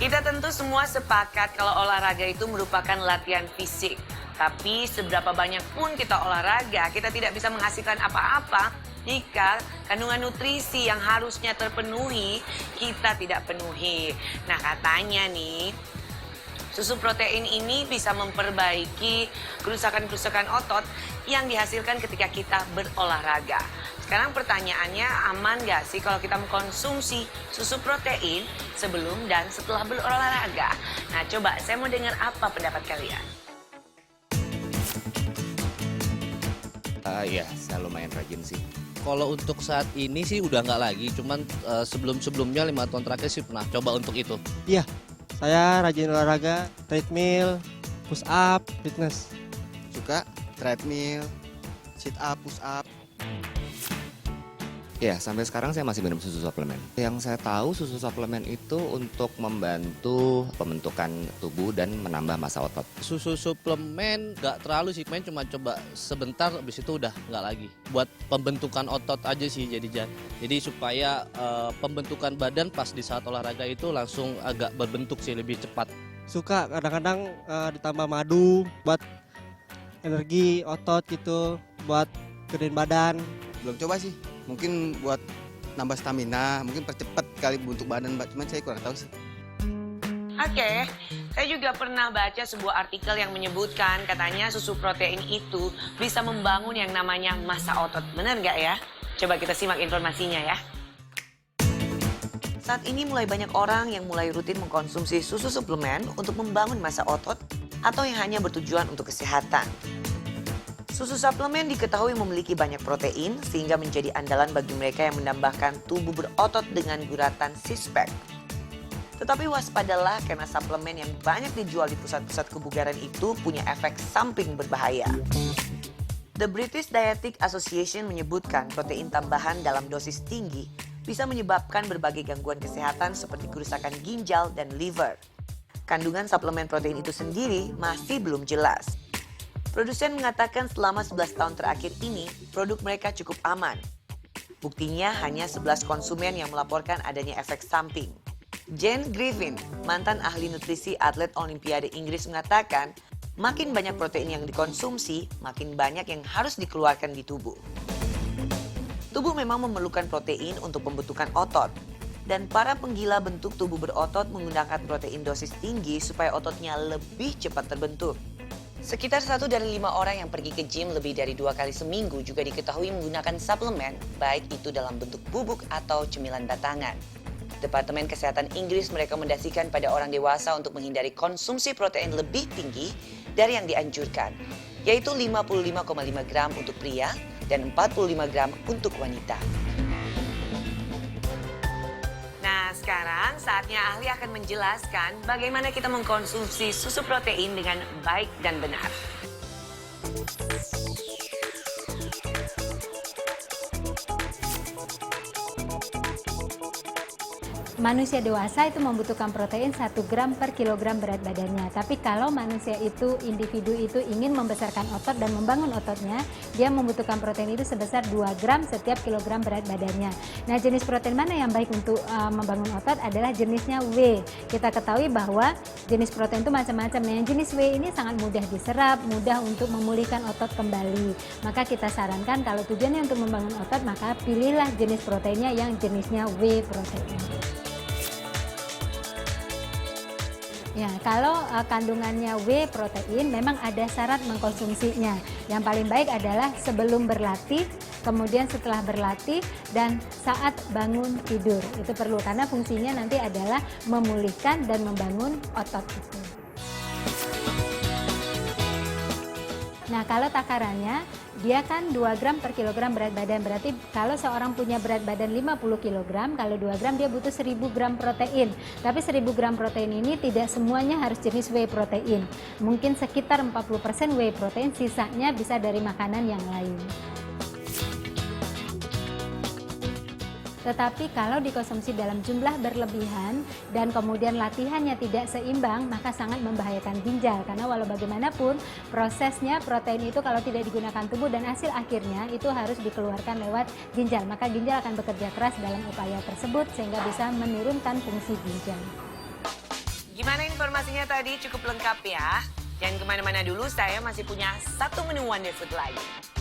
Kita tentu semua sepakat kalau olahraga itu merupakan latihan fisik. Tapi seberapa banyak pun kita olahraga, kita tidak bisa menghasilkan apa-apa jika kandungan nutrisi yang harusnya terpenuhi, kita tidak penuhi. Nah, katanya nih, susu protein ini bisa memperbaiki kerusakan-kerusakan otot yang dihasilkan ketika kita berolahraga. Sekarang pertanyaannya, aman nggak sih kalau kita mengkonsumsi susu protein sebelum dan setelah berolahraga? Nah, coba saya mau dengar apa pendapat kalian. Iya, saya lumayan rajin sih. Kalau untuk saat ini sih udah nggak lagi, cuman sebelum-sebelumnya 5 tahun terakhir sih pernah coba untuk itu. Iya, saya rajin olahraga, treadmill, push up, fitness. Suka treadmill, sit up, push up. Ya, sampai sekarang saya masih minum susu suplemen. Yang saya tahu susu suplemen itu untuk membantu pembentukan tubuh dan menambah massa otot. Susu suplemen nggak terlalu sih, main cuma coba sebentar, habis itu udah nggak lagi. Buat pembentukan otot aja sih jadi supaya pembentukan badan pas di saat olahraga itu langsung agak berbentuk sih, lebih cepat. Suka kadang-kadang ditambah madu buat energi otot gitu, buat gedein badan. Belum coba sih. Mungkin buat nambah stamina, mungkin percepat kali bentuk badan, Mbak. Cuman saya kurang tahu sih. Oke, saya juga pernah baca sebuah artikel yang menyebutkan katanya susu protein itu bisa membangun yang namanya massa otot. Benar nggak ya? Coba kita simak informasinya ya. Saat ini mulai banyak orang yang mulai rutin mengkonsumsi susu suplemen untuk membangun massa otot atau yang hanya bertujuan untuk kesehatan. Susu suplemen diketahui memiliki banyak protein sehingga menjadi andalan bagi mereka yang menambahkan tubuh berotot dengan guratan six-pack. Tetapi waspadalah karena suplemen yang banyak dijual di pusat-pusat kebugaran itu punya efek samping berbahaya. The British Dietetic Association menyebutkan protein tambahan dalam dosis tinggi bisa menyebabkan berbagai gangguan kesehatan seperti kerusakan ginjal dan liver. Kandungan suplemen protein itu sendiri masih belum jelas. Produsen mengatakan selama 11 tahun terakhir ini, produk mereka cukup aman. Buktinya hanya 11 konsumen yang melaporkan adanya efek samping. Jane Griffin, mantan ahli nutrisi atlet Olimpiade Inggris mengatakan, makin banyak protein yang dikonsumsi, makin banyak yang harus dikeluarkan di tubuh. Tubuh memang memerlukan protein untuk pembentukan otot. Dan para penggila bentuk tubuh berotot menggunakan protein dosis tinggi supaya ototnya lebih cepat terbentuk. Sekitar 1 dari 5 orang yang pergi ke gym lebih dari 2 kali seminggu juga diketahui menggunakan suplemen, baik itu dalam bentuk bubuk atau cemilan batangan. Departemen Kesehatan Inggris merekomendasikan pada orang dewasa untuk menghindari konsumsi protein lebih tinggi dari yang dianjurkan, yaitu 55,5 gram untuk pria dan 45 gram untuk wanita. Nah, sekarang saatnya ahli akan menjelaskan bagaimana kita mengkonsumsi susu protein dengan baik dan benar. Manusia dewasa itu membutuhkan protein 1 gram per kilogram berat badannya. Tapi kalau manusia itu, individu itu ingin membesarkan otot dan membangun ototnya, dia membutuhkan protein itu sebesar 2 gram setiap kilogram berat badannya. Nah, jenis protein mana yang baik untuk membangun otot adalah jenisnya W. Kita ketahui bahwa jenis protein itu macam-macam. Yang jenis W ini sangat mudah diserap, mudah untuk memulihkan otot kembali. Maka kita sarankan kalau tujuannya untuk membangun otot, maka pilihlah jenis proteinnya yang jenisnya W protein. Ya, kalau kandungannya W protein memang ada syarat mengkonsumsinya. Yang paling baik adalah sebelum berlatih, kemudian setelah berlatih, dan saat bangun tidur. Itu perlu karena fungsinya nanti adalah memulihkan dan membangun otot itu. Nah, kalau takarannya, dia kan 2 gram per kilogram berat badan. Berarti kalau seorang punya berat badan 50 kg, kalau 2 gram dia butuh 1000 gram protein. Tapi 1000 gram protein ini tidak semuanya harus jenis whey protein. Mungkin sekitar 40% whey protein, sisanya bisa dari makanan yang lain. Tetapi kalau dikonsumsi dalam jumlah berlebihan dan kemudian latihannya tidak seimbang, maka sangat membahayakan ginjal. Karena walau bagaimanapun prosesnya protein itu kalau tidak digunakan tubuh dan hasil akhirnya itu harus dikeluarkan lewat ginjal. Maka ginjal akan bekerja keras dalam upaya tersebut sehingga bisa menurunkan fungsi ginjal. Gimana informasinya tadi? Cukup lengkap ya? Jangan kemana-mana dulu, saya masih punya satu menu Wonder Food lagi.